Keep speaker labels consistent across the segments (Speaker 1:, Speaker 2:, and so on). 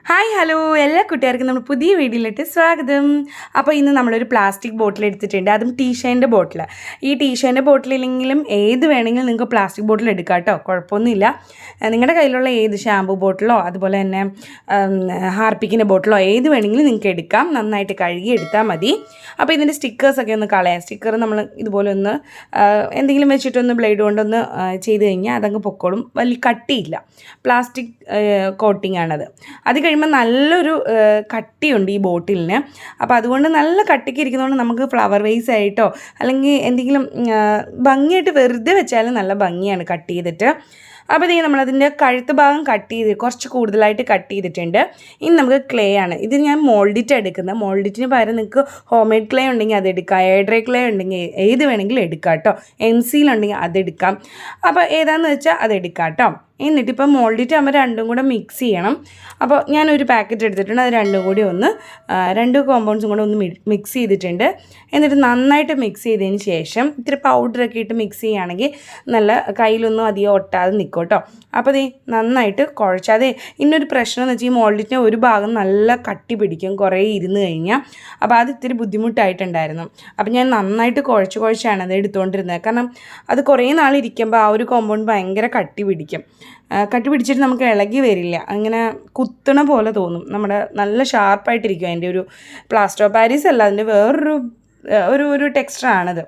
Speaker 1: Hi hello എല്ലാ കൂട്ടുകാർക്കും നമ്മൾ പുതിയ വീഡിയോയിലിട്ട് സ്വാഗതം. അപ്പോൾ ഇന്ന് നമ്മളൊരു പ്ലാസ്റ്റിക് ബോട്ടിൽ എടുത്തിട്ടുണ്ട്, അതും ടീഷേൻ്റെ ബോട്ടിൽ. ഈ ടീഷേൻ്റെ ബോട്ടിലില്ലെങ്കിലും ഏത് വേണമെങ്കിലും നിങ്ങൾക്ക് പ്ലാസ്റ്റിക് ബോട്ടിൽ എടുക്കാം കേട്ടോ, കുഴപ്പമൊന്നുമില്ല. നിങ്ങളുടെ കയ്യിലുള്ള ഏത് ഷാമ്പു ബോട്ടിലോ അതുപോലെ തന്നെ ഹാർപ്പിക്കിൻ്റെ ബോട്ടിലോ ഏത് വേണമെങ്കിലും നിങ്ങൾക്ക് എടുക്കാം. നന്നായിട്ട് കഴുകി എടുത്താൽ മതി. അപ്പോൾ ഇതിൻ്റെ സ്റ്റിക്കേഴ്സൊക്കെ ഒന്ന് കളയാം. സ്റ്റിക്കർ നമ്മൾ ഇതുപോലെ ഒന്ന് എന്തെങ്കിലും വെച്ചിട്ടൊന്ന് ബ്ലേഡ് കൊണ്ടൊന്ന് ചെയ്ത് കഴിഞ്ഞാൽ അതങ്ങ് പൊക്കോളും. വലിയ കട്ടിയില്ല, പ്ലാസ്റ്റിക് കോട്ടിംഗ് ആണത്. അത് കഴിയുമ്പോൾ നല്ലൊരു കട്ടിയുണ്ട് ഈ ബോട്ടിലിന്. അപ്പോൾ അതുകൊണ്ട് നല്ല കട്ടിക്ക് ഇരിക്കുന്നതുകൊണ്ട് നമുക്ക് ഫ്ലവർ വേസ് ആയിട്ടോ അല്ലെങ്കിൽ എന്തെങ്കിലും ഭംഗിയായിട്ട് വെറുതെ വെച്ചാലും നല്ല ഭംഗിയാണ് കട്ട് ചെയ്തിട്ട്. അപ്പോൾ ഇതേ നമ്മളതിൻ്റെ കഴുത്ത് ഭാഗം കട്ട് ചെയ്ത് കുറച്ച് കൂടുതലായിട്ട് കട്ട് ചെയ്തിട്ടുണ്ട്. ഇനി നമുക്ക് ക്ലേ ആണ്. ഇത് ഞാൻ മോൾഡിറ്റ് എടുക്കുന്നത്. മോൾഡിറ്റിന് പകരം നിങ്ങൾക്ക് ഹോം മെയ്ഡ് ക്ലേ ഉണ്ടെങ്കിൽ അതെടുക്കാം, എയർഡ്രൈ ക്ലേ ഉണ്ടെങ്കിൽ ഏത് വേണമെങ്കിലും എടുക്കാം കേട്ടോ. എംസിയിലുണ്ടെങ്കിൽ അതെടുക്കാം. അപ്പോൾ ഏതാണെന്ന് വെച്ചാൽ അതെടുക്കാം കേട്ടോ. എന്നിട്ടിപ്പോൾ മോൾഡിറ്റ് ആകുമ്പോൾ രണ്ടും കൂടെ മിക്സ് ചെയ്യണം. അപ്പോൾ ഞാനൊരു പാക്കറ്റ് എടുത്തിട്ടുണ്ട്. അത് രണ്ടും കൂടി രണ്ട് കോമ്പൗണ്ട്സും കൂടെ ഒന്ന് മിക്സ് ചെയ്തിട്ടുണ്ട്. എന്നിട്ട് നന്നായിട്ട് മിക്സ് ചെയ്തതിന് ശേഷം ഇത്തിരി പൗഡറൊക്കെ ഇട്ട് മിക്സ് ചെയ്യുകയാണെങ്കിൽ നല്ല കയ്യിലൊന്നും അധികം ഒട്ടാതെ നിൽക്കും കേട്ടോ. അപ്പോൾ ഇത് നന്നായിട്ട് കുഴച്ചാതെ. ഇന്നൊരു പ്രശ്നം എന്ന് വെച്ചാൽ ഈ മോൾഡിറ്റിന് ഒരു ഭാഗം നല്ല കട്ടി പിടിക്കും കുറേ ഇരുന്ന് കഴിഞ്ഞാൽ. അപ്പോൾ അത് ഇത്തിരി ബുദ്ധിമുട്ടായിട്ടുണ്ടായിരുന്നു. അപ്പോൾ ഞാൻ നന്നായിട്ട് കുഴച്ചാണ് അത് എടുത്തുകൊണ്ടിരുന്നത്. കാരണം അത് കുറേ നാളിരിക്കുമ്പോൾ ആ ഒരു കോമ്പൗണ്ട് ഭയങ്കര കട്ടി പിടിക്കും. കട്ടി പിടിച്ചിട്ട് നമുക്ക് ഇളകി വരില്ല, അങ്ങനെ കുത്തണ പോലെ തോന്നും. നമ്മുടെ നല്ല ഷാർപ്പായിട്ടിരിക്കും. അതിൻ്റെ ഒരു പ്ലാസ്റ്റർ ഓഫ് പാരീസ് അല്ല, അതിൻ്റെ വേറൊരു ഒരു ടെക്സ്ചറാണത്.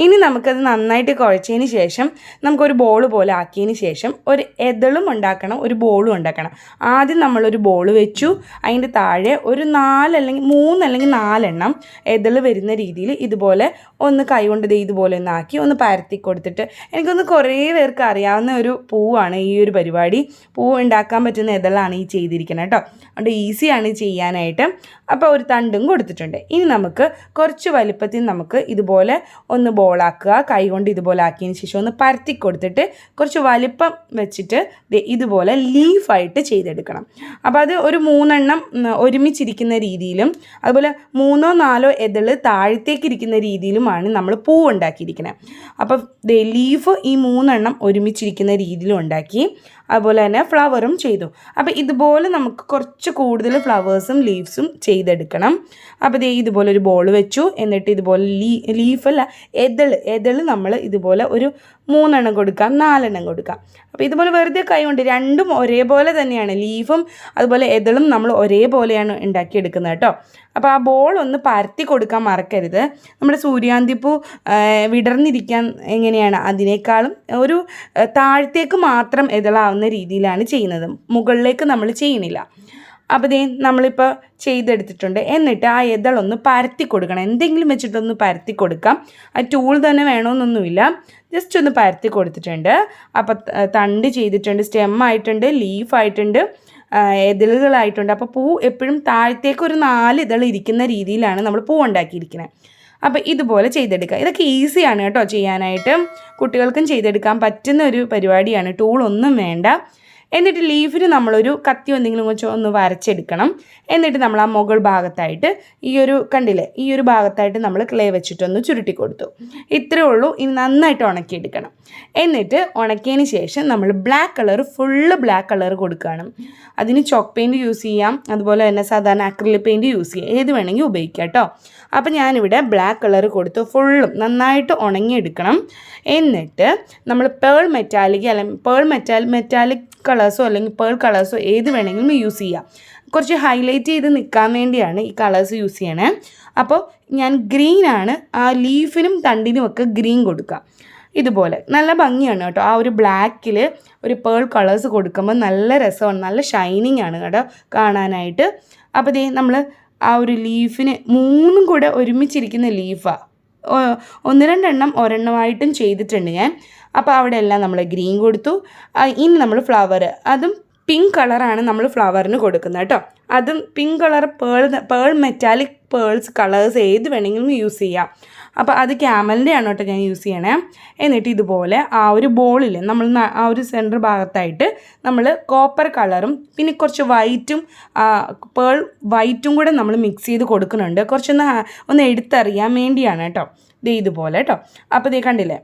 Speaker 1: ഇനി നമുക്കത് നന്നായിട്ട് കുഴച്ചതിന് ശേഷം നമുക്കൊരു ബോൾ പോലെ ആക്കിയതിന് ശേഷം ഒരു എതളും ഉണ്ടാക്കണം, ഒരു ബോളും ഉണ്ടാക്കണം. ആദ്യം നമ്മളൊരു ബോൾ വെച്ചു, അതിൻ്റെ താഴെ ഒരു 3 അല്ലെങ്കിൽ 4 എതള് വരുന്ന രീതിയിൽ ഇതുപോലെ ഒന്ന് കൈകൊണ്ട് ഇതുപോലെ ഒന്ന് ആക്കി ഒന്ന് പരത്തി കൊടുത്തിട്ട്, എനിക്കൊന്ന് കുറേ പേർക്ക് അറിയാവുന്ന ഒരു പൂവാണ് ഈ ഒരു പരിപാടി. പൂവ് ഉണ്ടാക്കാൻ പറ്റുന്ന എതളാണ് ഈ ചെയ്തിരിക്കുന്നത് കേട്ടോ. അതുകൊണ്ട് ഈസിയാണ് ചെയ്യാനായിട്ട്. അപ്പോൾ ഒരു തണ്ടും കൊടുത്തിട്ടുണ്ട്. ഇനി നമുക്ക് കുറച്ച് വലുപ്പത്തിൽ നമുക്ക് ഇതുപോലെ ഒന്ന് ബോളാക്കുക. കൈ കൊണ്ട് ഇതുപോലെ ആക്കിയതിന് ശേഷം ഒന്ന് പരത്തി കൊടുത്തിട്ട് കുറച്ച് വലിപ്പം വെച്ചിട്ട് ഇതുപോലെ ലീഫായിട്ട് ചെയ്തെടുക്കണം. അപ്പോൾ അത് ഒരു 3 ഒരുമിച്ചിരിക്കുന്ന രീതിയിലും അതുപോലെ 3-4 എതള് താഴത്തേക്ക് ഇരിക്കുന്ന രീതിയിലുമാണ് നമ്മൾ പൂ ഉണ്ടാക്കിയിരിക്കുന്നത്. അപ്പോൾ ലീഫ് ഈ 3 ഒരുമിച്ചിരിക്കുന്ന രീതിയിലും ഉണ്ടാക്കി, അതുപോലെ തന്നെ ഫ്ലവറും ചെയ്തു. അപ്പോൾ ഇതുപോലെ നമുക്ക് കുറച്ച് കൂടുതൽ ഫ്ലവേഴ്സും ലീവ്സും ചെയ്തെടുക്കണം. അപ്പോൾ ഇതുപോലെ ഒരു ബോൾ വെച്ചു. എന്നിട്ട് ഇതുപോലെ ലീഫല്ല എതള് നമ്മൾ ഇതുപോലെ ഒരു 3 കൊടുക്കാം, 4 കൊടുക്കാം. അപ്പോൾ ഇതുപോലെ വെറുതെ കൈ കൊണ്ട് രണ്ടും ഒരേപോലെ തന്നെയാണ്, ലീഫും അതുപോലെ എതളും നമ്മൾ ഒരേപോലെയാണ് ഉണ്ടാക്കിയെടുക്കുന്നത് കേട്ടോ. അപ്പോൾ ആ ബോൾ ഒന്ന് പരത്തി കൊടുക്കാൻ മറക്കരുത്. നമ്മുടെ സൂര്യാന്തിപ്പൂ വിടർന്നിരിക്കാൻ എങ്ങനെയാണ് അതിനേക്കാളും ഒരു താഴത്തേക്ക് മാത്രം എതളാവുന്ന രീതിയിലാണ് ചെയ്യുന്നത്, മുകളിലേക്ക് നമ്മൾ ചെയ്യുന്നില്ല. അപ്പോൾ നമ്മളിപ്പോൾ ചെയ്തെടുത്തിട്ടുണ്ട്. എന്നിട്ട് ആ എതളൊന്ന് പരത്തി കൊടുക്കണം. എന്തെങ്കിലും വെച്ചിട്ടൊന്ന് പരത്തി കൊടുക്കാം. ആ ടൂൾ തന്നെ വേണമെന്നൊന്നുമില്ല, ജസ്റ്റ് ഒന്ന് പരത്തി കൊടുത്തിട്ടുണ്ട്. അപ്പോൾ തണ്ട് ചെയ്തിട്ടുണ്ട്, സ്റ്റെം ആയിട്ടുണ്ട്, ലീഫായിട്ടുണ്ട്, എതളുകളായിട്ടുണ്ട്. അപ്പോൾ പൂ എപ്പോഴും താഴത്തേക്ക് ഒരു 4 ഇതൾ ഇരിക്കുന്ന രീതിയിലാണ് നമ്മൾ പൂ ഉണ്ടാക്കിയിരിക്കുന്നത്. അപ്പോൾ ഇതുപോലെ ചെയ്തെടുക്കുക. ഇതൊക്കെ ഈസിയാണ് കേട്ടോ ചെയ്യാനായിട്ട്, കുട്ടികൾക്കും ചെയ്തെടുക്കാൻ പറ്റുന്ന ഒരു പരിപാടിയാണ്. ടൂളൊന്നും വേണ്ട. എന്നിട്ട് ലീഫിന് നമ്മളൊരു കത്തി എന്തെങ്കിലും വെച്ച് ഒന്ന് വരച്ചെടുക്കണം. എന്നിട്ട് നമ്മൾ ആ മുകൾ ഭാഗത്തായിട്ട് കണ്ടില്ലേ, ഈ ഒരു ഭാഗത്തായിട്ട് നമ്മൾ ക്ലേ വെച്ചിട്ടൊന്ന് ചുരുട്ടി കൊടുത്തു. ഇത്രയേ ഉള്ളൂ. ഇനി നന്നായിട്ട് ഉണക്കിയെടുക്കണം. എന്നിട്ട് ഉണക്കിയതിന് ശേഷം നമ്മൾ ഫുള്ള് ബ്ലാക്ക് കളർ കൊടുക്കുകയാണ്. അതിന് ചോക്ക് പെയിൻറ്റ് യൂസ് ചെയ്യാം, അതുപോലെ തന്നെ സാധാരണ അക്രിലിക് പെയിൻറ്റ് യൂസ് ചെയ്യാം, ഏത് വേണമെങ്കിൽ ഉപയോഗിക്കാം കേട്ടോ. അപ്പോൾ ഞാനിവിടെ ബ്ലാക്ക് കളർ കൊടുത്തു. ഫുള്ളും നന്നായിട്ട് ഉണങ്ങിയെടുക്കണം. എന്നിട്ട് നമ്മൾ പേൾ മെറ്റാലിക് കളേഴ്സോ അല്ലെങ്കിൽ പേൾ കളേഴ്സോ ഏത് വേണമെങ്കിലും യൂസ് ചെയ്യാം. കുറച്ച് ഹൈലൈറ്റ് ചെയ്ത് നിൽക്കാൻ വേണ്ടിയാണ് ഈ കളേഴ്സ് യൂസ് ചെയ്യണേ. അപ്പോൾ ഞാൻ ഗ്രീനാണ്, ആ ലീഫിനും തണ്ടിനും ഒക്കെ ഗ്രീൻ കൊടുക്കുക. ഇതുപോലെ നല്ല ഭംഗിയാണ് കേട്ടോ. ആ ഒരു ബ്ലാക്കിൽ ഒരു പേൾ കളേഴ്സ് കൊടുക്കുമ്പോൾ നല്ല രസമാണ്, നല്ല ഷൈനിങ് ആണ് കേട്ടോ കാണാനായിട്ട്. അപ്പോൾ നമ്മൾ ആ ഒരു ലീഫിന് 3 കൂടെ ഒരുമിച്ചിരിക്കുന്ന ലീഫാണ്. 1-2 ഒരെണ്ണമായിട്ടും ചെയ്തിട്ടുണ്ട് ഞാൻ. അപ്പോൾ അവിടെ എല്ലാം നമ്മൾ ഗ്രീൻ കൊടുത്തു. ഇനി നമ്മൾ ഫ്ലവർ, അതും പിങ്ക് കളറാണ് നമ്മൾ ഫ്ലവറിന് കൊടുക്കുന്നത് കേട്ടോ. അതും pink colour pearl metallic pearls colours ഏത് വേണമെങ്കിലും യൂസ് ചെയ്യാം. അപ്പോൾ അത് ക്യാമലിൻ്റെ ആണ് കേട്ടോ ഞാൻ യൂസ് ചെയ്യണേ. എന്നിട്ട് ഇതുപോലെ ആ ഒരു ബോളിൽ നമ്മൾ ആ ഒരു സെൻറ്റർ ഭാഗത്തായിട്ട് നമ്മൾ കോപ്പർ കളറും പിന്നെ കുറച്ച് പേൾ വൈറ്റും കൂടെ നമ്മൾ മിക്സ് ചെയ്ത് കൊടുക്കുന്നുണ്ട്. കുറച്ചൊന്ന് എടുത്തറിയാൻ വേണ്ടിയാണ് കേട്ടോ. ഇതുപോലെ കേട്ടോ. അപ്പോൾ കണ്ടില്ലേ,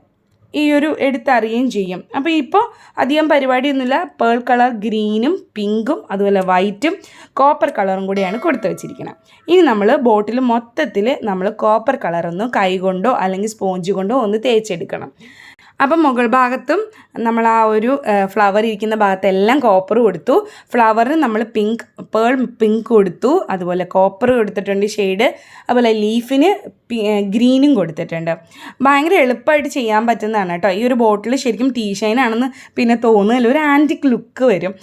Speaker 1: ഈ ഒരു എടുത്തറിയുകയും ചെയ്യും. അപ്പോൾ ഇപ്പോൾ അധികം പരിപാടിയൊന്നുമില്ല. പേൾ കളർ ഗ്രീനും പിങ്കും അതുപോലെ വൈറ്റും കോപ്പർ കളറും കൂടിയാണ് കൊടുത്തു വെച്ചിരിക്കുന്നത്. ഇനി നമ്മൾ ബോട്ടിൽ മൊത്തത്തിൽ നമ്മൾ കോപ്പർ കളറൊന്ന് കൈ കൊണ്ടോ അല്ലെങ്കിൽ സ്പോഞ്ച് കൊണ്ടോ ഒന്ന് തേച്ചെടുക്കണം. അപ്പം മുകൾ ഭാഗത്തും നമ്മൾ ആ ഒരു ഫ്ലവർ ഇരിക്കുന്ന ഭാഗത്തെല്ലാം കോപ്പർ കൊടുത്തു. ഫ്ലവറിന് നമ്മൾ പേൾ പിങ്ക് കൊടുത്തു, അതുപോലെ കോപ്പർ കൊടുത്തിട്ടുണ്ട് ഷെയ്ഡ്, അതുപോലെ ലീഫിന് ഗ്രീനും കൊടുത്തിട്ടുണ്ട്. ഭയങ്കര എളുപ്പമായിട്ട് ചെയ്യാൻ പറ്റുന്നതാണ് കേട്ടോ. ഈ ഒരു ബോട്ടിൽ ശരിക്കും ടീ ഷൈനാണെന്ന് പിന്നെ തോന്നുന്നില്ല, ഒരു ആൻറ്റിക് ലുക്ക് വരും.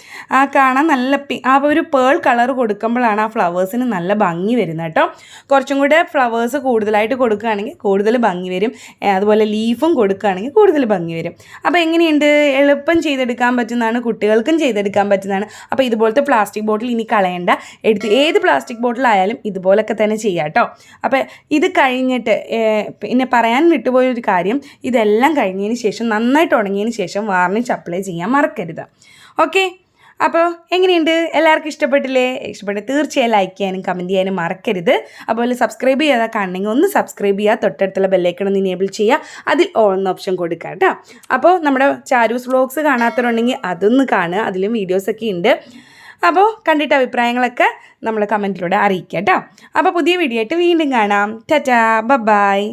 Speaker 1: കാണാൻ നല്ല ആ ഒരു പേൾ കളർ കൊടുക്കുമ്പോഴാണ് ആ ഫ്ലവേഴ്സിന് നല്ല ഭംഗി വരുന്നത് കേട്ടോ. കുറച്ചും കൂടെ ഫ്ലവേഴ്സ് കൂടുതലായിട്ട് കൊടുക്കുകയാണെങ്കിൽ കൂടുതൽ ഭംഗി വരും. അതുപോലെ ലീഫും കൊടുക്കുകയാണെങ്കിൽ കൂടുതൽ ഭംഗി വരും. അപ്പോൾ എങ്ങനെയുണ്ട്? എളുപ്പം ചെയ്തെടുക്കാൻ പറ്റുന്നതാണ്, കുട്ടികൾക്കും ചെയ്തെടുക്കാൻ പറ്റുന്നതാണ്. അപ്പോൾ ഇതുപോലത്തെ പ്ലാസ്റ്റിക് ബോട്ടിൽ ഇനി കളയണ്ട, എടുത്ത് ഏത് പ്ലാസ്റ്റിക് ബോട്ടിലായാലും ഇതുപോലൊക്കെ തന്നെ ചെയ്യാം കേട്ടോ. അപ്പോൾ ഇത് കഴിഞ്ഞിട്ട് പിന്നെ പറയാൻ വിട്ടുപോയൊരു കാര്യം, ഇതെല്ലാം കഴിഞ്ഞതിന് ശേഷം നന്നായിട്ട് ഉണങ്ങിയതിന് ശേഷം വാർണിഷ് അപ്ലൈ ചെയ്യാൻ മറക്കരുത്. ഓക്കെ, അപ്പോൾ എങ്ങനെയുണ്ട്? എല്ലാവർക്കും ഇഷ്ടപ്പെട്ടില്ലേ? ഇഷ്ടപ്പെട്ട് തീർച്ചയായും ലൈക്ക് ചെയ്യാനും കമൻറ്റ് ചെയ്യാനും മറക്കരുത്. അതുപോലെ സബ്സ്ക്രൈബ് ചെയ്യാതെ കാണണമെങ്കിൽ ഒന്ന് സബ്സ്ക്രൈബ് ചെയ്യുക, തൊട്ടടുത്തുള്ള ബെല്ലൈക്കൺ ഒന്ന് ഇനേബിൾ ചെയ്യുക, അതിൽ ഓൾ എന്ന ഓപ്ഷൻ കൊടുക്കുക കേട്ടോ. അപ്പോൾ നമ്മുടെ ചാരൂസ് വ്ലോഗ്സ് കാണാത്തവരുണ്ടെങ്കിൽ അതൊന്ന് കാണുക, അതിലും വീഡിയോസൊക്കെ ഉണ്ട്. അപ്പോൾ കണ്ടിട്ട് അഭിപ്രായങ്ങളൊക്കെ നമ്മൾ കമൻറ്റിലൂടെ അറിയിക്കുക കേട്ടോ. അപ്പോൾ പുതിയ വീഡിയോ ആയിട്ട് വീണ്ടും കാണാം. ടാറ്റാ, ബൈ.